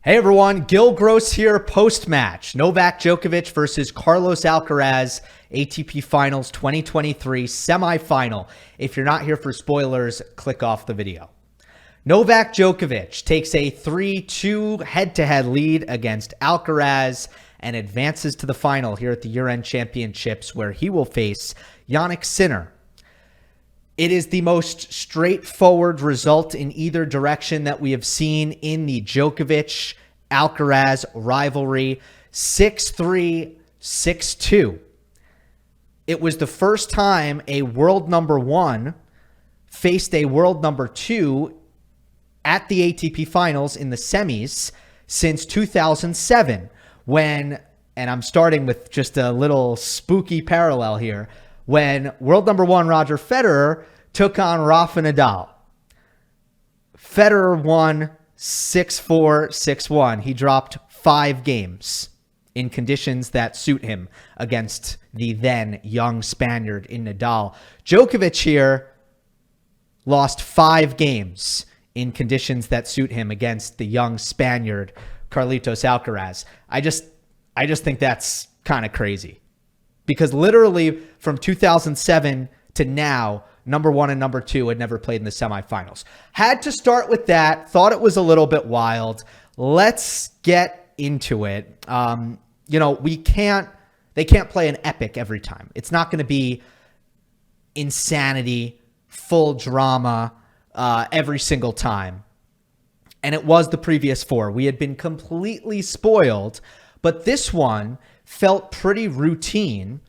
Hey everyone, Gill Gross here post-match. Novak Djokovic versus Carlos Alcaraz, ATP Finals 2023 semifinal. If you're not here for spoilers, click off the video. Novak Djokovic takes a 3-2 head-to-head lead against Alcaraz and advances to the final here at the year-end championships where he will face Jannik Sinner. It is the most straightforward result in either direction that we have seen in the Djokovic-Alcaraz rivalry. 6-3, 6-2. It was the first time a world number one faced a world number two at the ATP Finals in the semis since 2007 when, and I'm starting with just a little spooky parallel here, when world number one Roger Federer took on Rafa Nadal. Federer won 6-4, 6-1. He dropped 5 games in conditions that suit him against the then young Spaniard in Nadal. Djokovic here lost 5 games in conditions that suit him against the young Spaniard Carlitos Alcaraz. I just think that's kind of crazy. Because literally from 2007 to now, number one and number two had never played in the semifinals. Had to start with that. Thought it was a little bit wild. Let's get into it. They can't play an epic every time. It's not going to be insanity, full drama every single time. And it was the previous 4. We had been completely spoiled, but this one felt pretty routine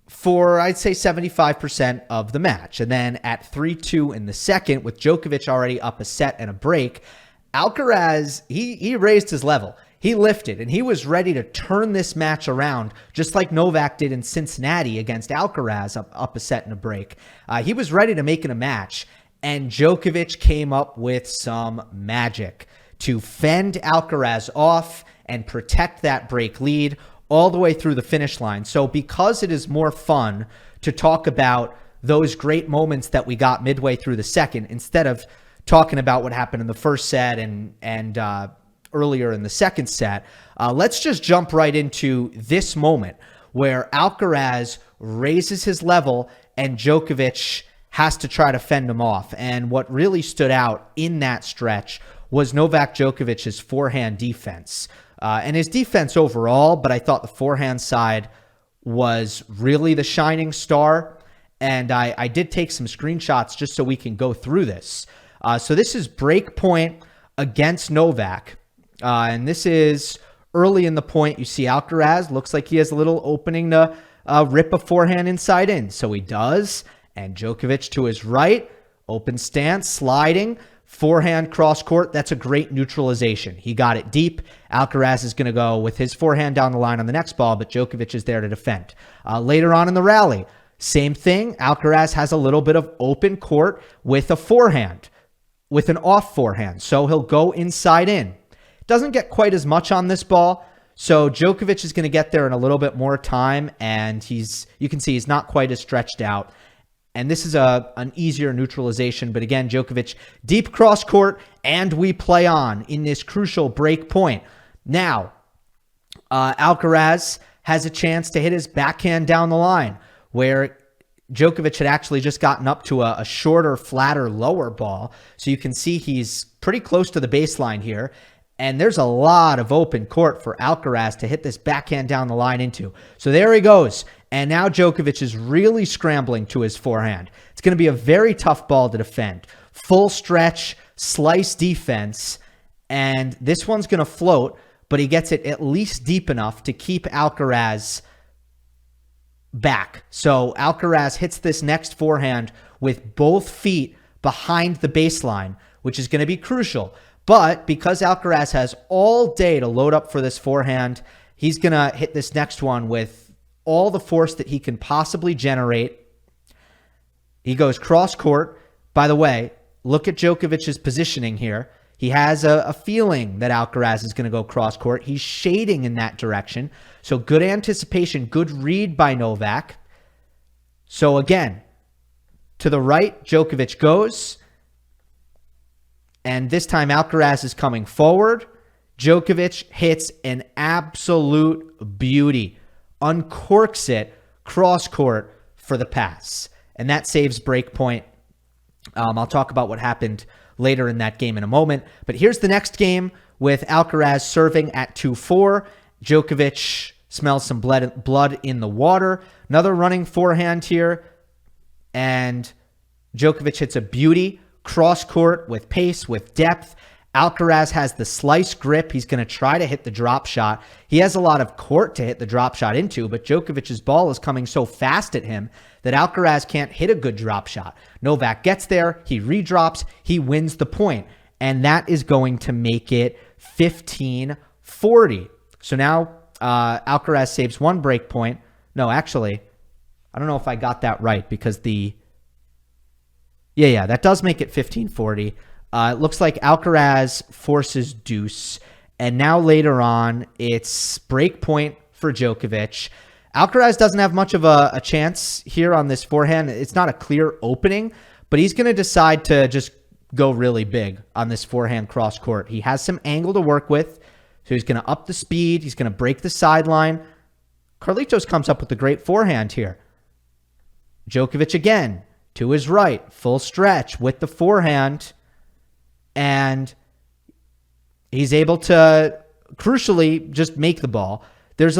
for, I'd say, 75% of the match. And then at 3-2 in the second, with Djokovic already up a set and a break, Alcaraz, he raised his level. He lifted, and he was ready to turn this match around, just like Novak did in Cincinnati against Alcaraz up a set and a break. He was ready to make it a match, and Djokovic came up with some magic to fend Alcaraz off and protect that break lead all the way through the finish line. So because it is more fun to talk about those great moments that we got midway through the second, instead of talking about what happened in the first set and earlier in the second set, let's just jump right into this moment where Alcaraz raises his level and Djokovic has to try to fend him off. And what really stood out in that stretch was Novak Djokovic's forehand defense. And his defense overall, but I thought the forehand side was really the shining star. And I did take some screenshots just so we can go through this. So this is break point against Novak. And this is early in the point. You see Alcaraz looks like he has a little opening to rip a forehand inside in. So he does. And Djokovic to his right, open stance, sliding. Forehand cross court, that's a great neutralization. He got it deep. Alcaraz is going to go with his forehand down the line on the next ball, but Djokovic is there to defend. Later on in the rally, same thing. Alcaraz has a little bit of open court with a forehand, with an off forehand. So he'll go inside in. Doesn't get quite as much on this ball. So Djokovic is going to get there in a little bit more time, and you can see he's not quite as stretched out. And this is an easier neutralization. But again, Djokovic, deep cross court, and we play on in this crucial break point. Now, Alcaraz has a chance to hit his backhand down the line, where Djokovic had actually just gotten up to a shorter, flatter, lower ball. So you can see he's pretty close to the baseline here. And there's a lot of open court for Alcaraz to hit this backhand down the line into. So there he goes. And now Djokovic is really scrambling to his forehand. It's going to be a very tough ball to defend. Full stretch, slice defense. And this one's going to float, but he gets it at least deep enough to keep Alcaraz back. So Alcaraz hits this next forehand with both feet behind the baseline, which is going to be crucial. But because Alcaraz has all day to load up for this forehand, he's going to hit this next one with all the force that he can possibly generate. He goes cross court. By the way, look at Djokovic's positioning here. He has a feeling that Alcaraz is going to go cross court. He's shading in that direction. So good anticipation, good read by Novak. So again, to the right, Djokovic goes. And this time Alcaraz is coming forward. Djokovic hits an absolute beauty, uncorks it cross court for the pass, and that saves break point. I'll talk about what happened later in that game in a moment, but here's the next game with Alcaraz serving at 2-4. Djokovic smells some blood in the water. Another running forehand here, and Djokovic hits a beauty cross court with pace, with depth. Alcaraz has the slice grip. He's going to try to hit the drop shot. He has a lot of court to hit the drop shot into, but Djokovic's ball is coming so fast at him that Alcaraz can't hit a good drop shot. Novak gets there. He redrops. He wins the point, and that is going to make it 15-40. So now Alcaraz saves one break point. No, actually, I don't know if I got that right because that does make it 15-40. It looks like Alcaraz forces deuce, and now later on, it's break point for Djokovic. Alcaraz doesn't have much of a chance here on this forehand. It's not a clear opening, but he's going to decide to just go really big on this forehand cross court. He has some angle to work with, so he's going to up the speed. He's going to break the sideline. Carlitos comes up with a great forehand here. Djokovic again to his right, full stretch with the forehand. And he's able to, crucially, just make the ball. There's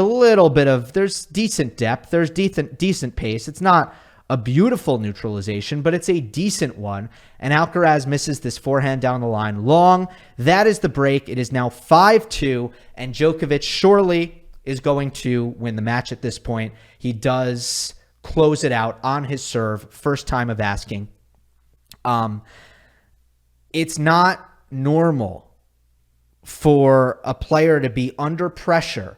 decent depth. There's decent pace. It's not a beautiful neutralization, but it's a decent one. And Alcaraz misses this forehand down the line long. That is the break. It is now 5-2, and Djokovic surely is going to win the match at this point. He does close it out on his serve, first time of asking. It's not normal for a player to be under pressure,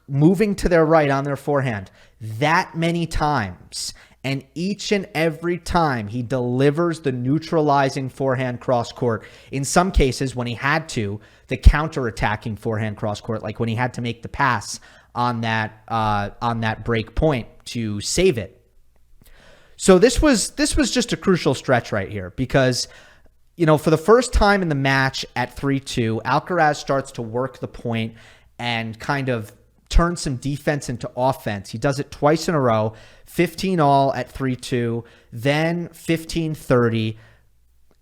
moving to their right on their forehand that many times. And each and every time he delivers the neutralizing forehand cross court. In some cases, when he had to, the counter-attacking forehand cross court, like when he had to make the pass on that break point to save it. So this was just a crucial stretch right here because, for the first time in the match at 3-2, Alcaraz starts to work the point and kind of turn some defense into offense. He does it twice in a row, 15-all at 3-2, then 15-30,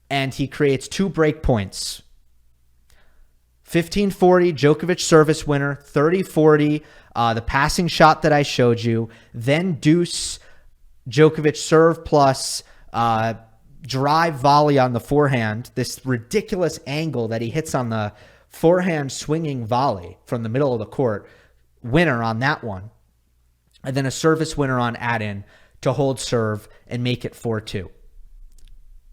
and he creates two break points. 15-40, Djokovic service winner, 30-40, the passing shot that I showed you, then deuce, Djokovic serve plus drive volley on the forehand, this ridiculous angle that he hits on the forehand swinging volley from the middle of the court, winner on that one, and then a service winner on add-in to hold serve and make it 4-2.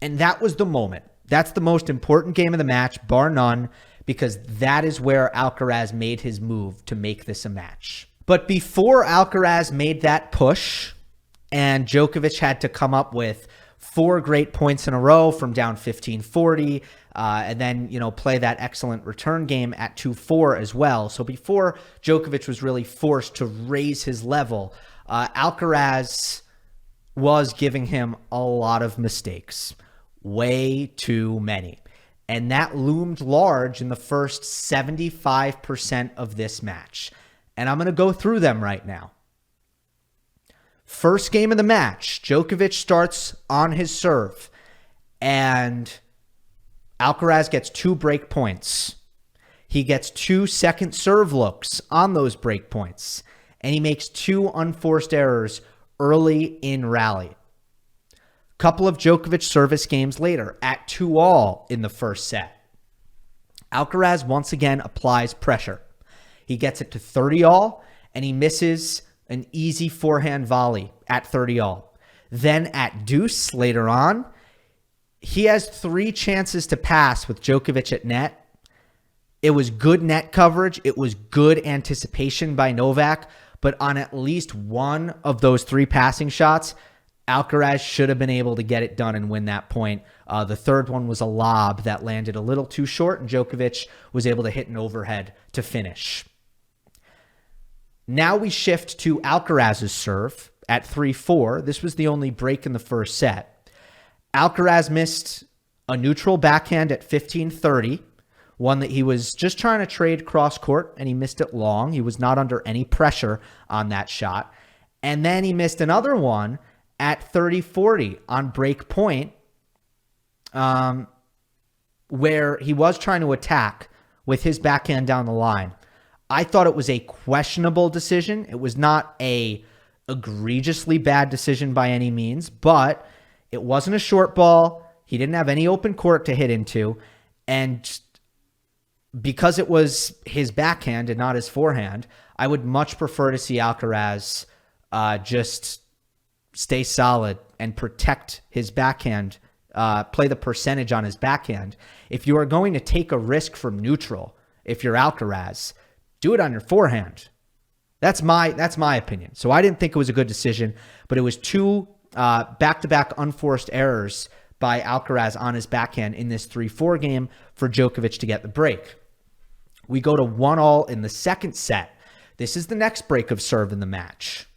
And that was the moment. That's the most important game of the match, bar none, because that is where Alcaraz made his move to make this a match. But before Alcaraz made that push, and Djokovic had to come up with 4 great points in a row from down 15-40, and then, play that excellent return game at 2-4 as well. So before Djokovic was really forced to raise his level, Alcaraz was giving him a lot of mistakes, way too many. And that loomed large in the first 75% of this match. And I'm going to go through them right now. First game of the match, Djokovic starts on his serve, and Alcaraz gets 2 break points. He gets 2 second serve looks on those break points, and he makes 2 unforced errors early in rally. Couple of Djokovic service games later, at 2-all in the first set, Alcaraz once again applies pressure. He gets it to 30-all, and he misses an easy forehand volley at 30-all. Then at deuce later on, he has 3 chances to pass with Djokovic at net. It was good net coverage. It was good anticipation by Novak. But on at least one of those 3 passing shots, Alcaraz should have been able to get it done and win that point. The third one was a lob that landed a little too short, and Djokovic was able to hit an overhead to finish. Now we shift to Alcaraz's serve at 3-4. This was the only break in the first set. Alcaraz missed a neutral backhand at 15-30, One that he was just trying to trade cross court and he missed it long. He was not under any pressure on that shot. And then he missed another one at 30-40 on break point, where he was trying to attack with his backhand down the line. I thought it was a questionable decision. It was not a egregiously bad decision by any means, but it wasn't a short ball. He didn't have any open court to hit into. And because it was his backhand and not his forehand, I would much prefer to see Alcaraz just stay solid and protect his backhand, play the percentage on his backhand. If you are going to take a risk from neutral, if you're Alcaraz, do it on your forehand. That's my opinion. So I didn't think it was a good decision, but it was two back-to-back unforced errors by Alcaraz on his backhand in this 3-4 game for Djokovic to get the break. We go to 1-1 in the second set. This is the next break of serve in the match.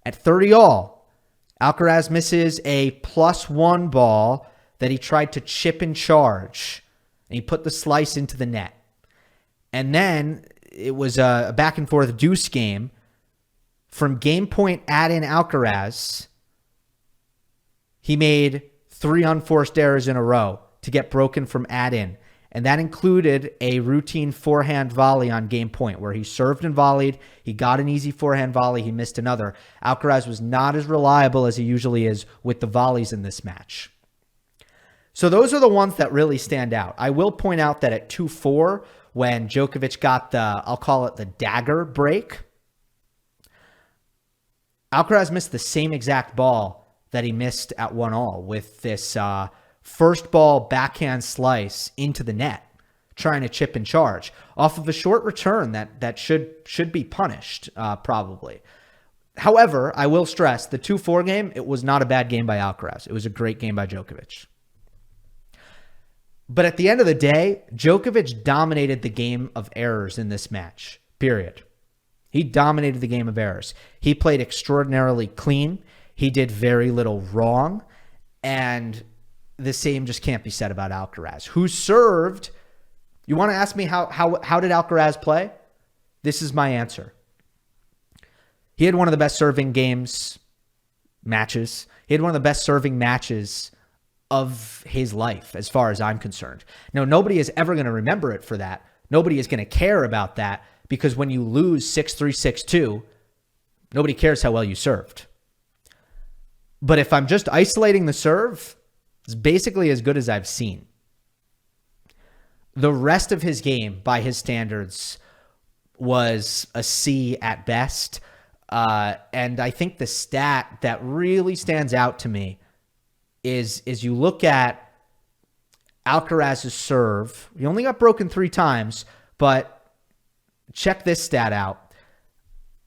At 30-all, Alcaraz misses a +1 ball that he tried to chip and charge, and he put the slice into the net. And then it was a back-and-forth deuce game. From game point add-in Alcaraz, he made 3 unforced errors in a row to get broken from add-in. And that included a routine forehand volley on game point where he served and volleyed. He got an easy forehand volley. He missed another. Alcaraz was not as reliable as he usually is with the volleys in this match. So those are the ones that really stand out. I will point out that at 2-4, when Djokovic got I'll call it the dagger break, Alcaraz missed the same exact ball that he missed at 1-1 with this first ball backhand slice into the net, trying to chip and charge off of a short return that should be punished, probably. However, I will stress the 2-4 game, it was not a bad game by Alcaraz. It was a great game by Djokovic. But at the end of the day, Djokovic dominated the game of errors in this match, period. He dominated the game of errors. He played extraordinarily clean. He did very little wrong. And the same just can't be said about Alcaraz, who served. You want to ask me how did Alcaraz play? This is my answer. He had one of the best serving matches. He had one of the best serving matches of his life, as far as I'm concerned. Now, nobody is ever going to remember it for that. Nobody is going to care about that, because when you lose 6-3, 6-2, nobody cares how well you served. But if I'm just isolating the serve, it's basically as good as I've seen. The rest of his game, by his standards, was a C at best. And I think the stat that really stands out to me is you look at Alcaraz's serve. He only got broken 3 times, but check this stat out.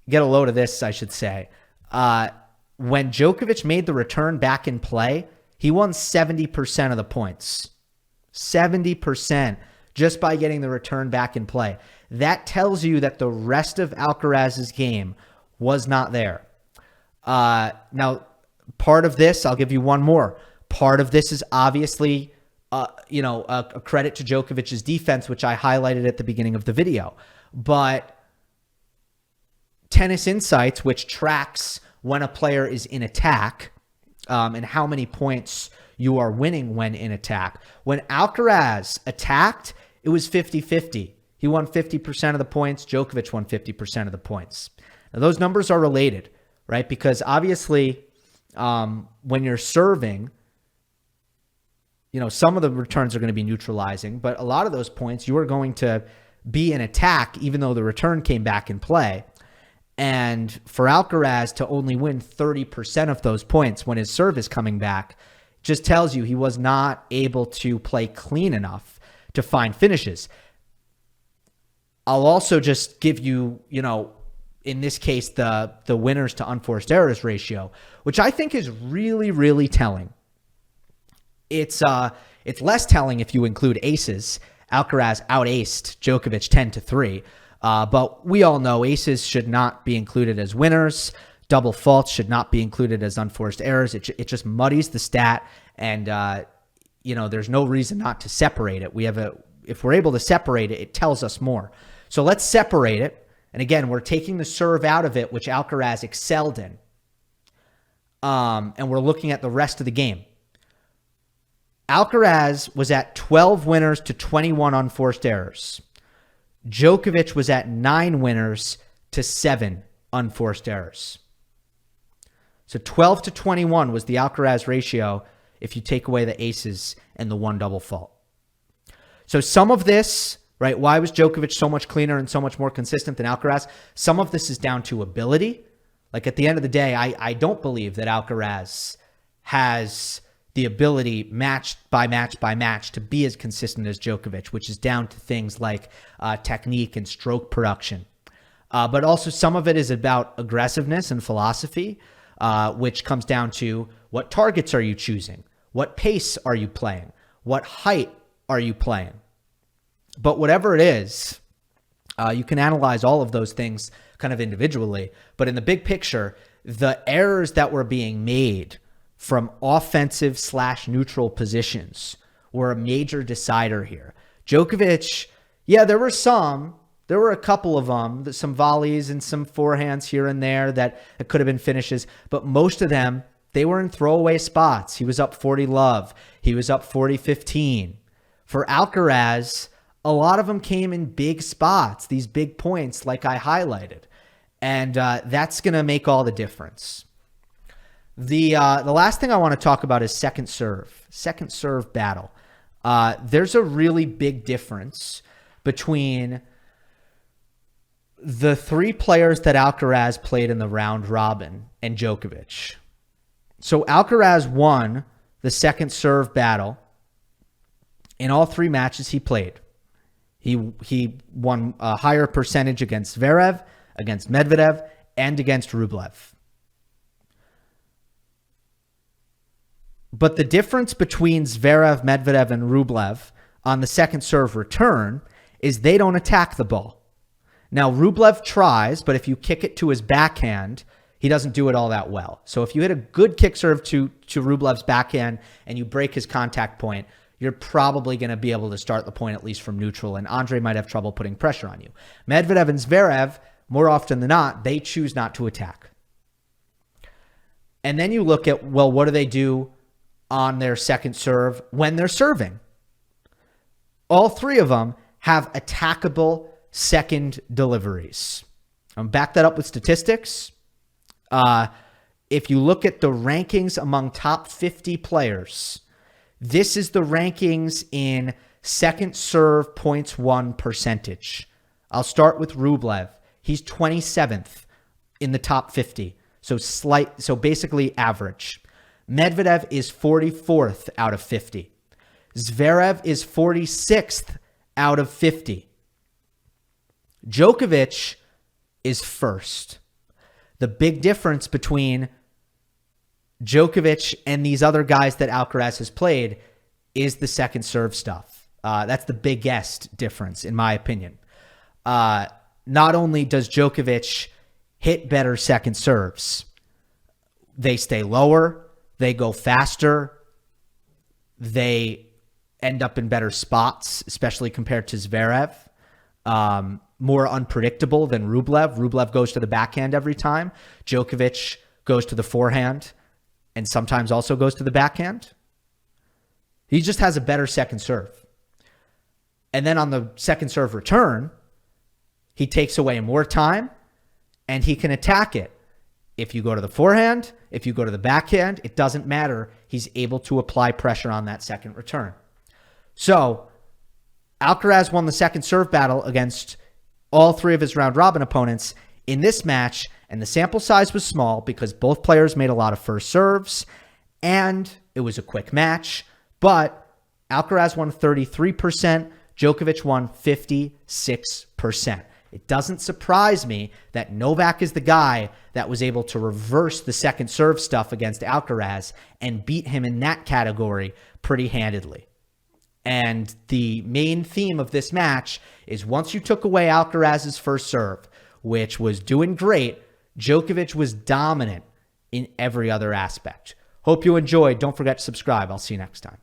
Get a load of this, I should say. When Djokovic made the return back in play, he won 70% of the points. 70% just by getting the return back in play. That tells you that the rest of Alcaraz's game was not there. Now, part of this, I'll give you one more. Part of this is obviously, a credit to Djokovic's defense, which I highlighted at the beginning of the video. But Tennis Insights, which tracks when a player is in attack, and how many points you are winning when in attack. When Alcaraz attacked, it was 50-50. He won 50% of the points. Djokovic won 50% of the points. Now, those numbers are related, right? Because obviously, when you're serving, some of the returns are going to be neutralizing, but a lot of those points, you are going to be in attack, even though the return came back in play. And for Alcaraz to only win 30% of those points when his serve is coming back just tells you he was not able to play clean enough to find finishes. I'll also just give you, in this case, the winners to unforced errors ratio, which I think is really, really telling. It's less telling if you include aces. Alcaraz out-aced Djokovic 10-3. But we all know aces should not be included as winners. Double faults should not be included as unforced errors. It just muddies the stat, and there's no reason not to separate it. if we're able to separate it, it tells us more. So let's separate it. And again, we're taking the serve out of it, which Alcaraz excelled in. And we're looking at the rest of the game. Alcaraz was at 12 winners to 21 unforced errors. Djokovic was at 9 winners to 7 unforced errors. So 12 to 21 was the Alcaraz ratio if you take away the aces and the one double fault. So some of this, right, why was Djokovic so much cleaner and so much more consistent than Alcaraz? Some of this is down to ability. Like at the end of the day, I don't believe that Alcaraz has the ability match by match to be as consistent as Djokovic, which is down to things like technique and stroke production. But also some of it is about aggressiveness and philosophy, which comes down to what targets are you choosing? What pace are you playing? What height are you playing? But whatever it is, you can analyze all of those things kind of individually. But in the big picture, the errors that were being made from offensive/neutral positions were a major decider here. Djokovic, yeah, there were a couple of them, some volleys and some forehands here and there that it could have been finishes, but most of them, they were in throwaway spots. He was up 40-love. He was up 40-15. For Alcaraz, a lot of them came in big spots, these big points like I highlighted. And that's going to make all the difference. The last thing I want to talk about is second serve battle. There's a really big difference between the 3 players that Alcaraz played in the round robin and Djokovic. So Alcaraz won the second serve battle in all 3 matches he played. He won a higher percentage against Zverev, against Medvedev, and against Rublev. But the difference between Zverev, Medvedev, and Rublev on the second serve return is they don't attack the ball. Now, Rublev tries, but if you kick it to his backhand, he doesn't do it all that well. So if you hit a good kick serve to Rublev's backhand and you break his contact point, you're probably going to be able to start the point at least from neutral, and Andre might have trouble putting pressure on you. Medvedev and Zverev, more often than not, they choose not to attack. And then you look at, well, what do they do on their second serve when they're serving? All 3 of them have attackable second deliveries. Back that up with statistics. If you look at the rankings among top 50 players, this is the rankings in second serve points won percentage. I'll start with Rublev. He's 27th in the top 50. So basically average. Medvedev is 44th out of 50. Zverev is 46th out of 50. Djokovic is first. The big difference between Djokovic and these other guys that Alcaraz has played is the second serve stuff. That's the biggest difference, in my opinion. Not only does Djokovic hit better second serves, they stay lower, they go faster, they end up in better spots, especially compared to Zverev. More unpredictable than Rublev. Rublev goes to the backhand every time. Djokovic goes to the forehand and sometimes also goes to the backhand. He just has a better second serve. And then on the second serve return, he takes away more time and he can attack it. If you go to the forehand, if you go to the backhand, it doesn't matter. He's able to apply pressure on that second return. So Alcaraz won the second serve battle against all 3 of his round robin opponents in this match, and the sample size was small because both players made a lot of first serves, and it was a quick match, but Alcaraz won 33%, Djokovic won 56%. It doesn't surprise me that Novak is the guy that was able to reverse the second serve stuff against Alcaraz and beat him in that category pretty handedly. And the main theme of this match is once you took away Alcaraz's first serve, which was doing great, Djokovic was dominant in every other aspect. Hope you enjoyed. Don't forget to subscribe. I'll see you next time.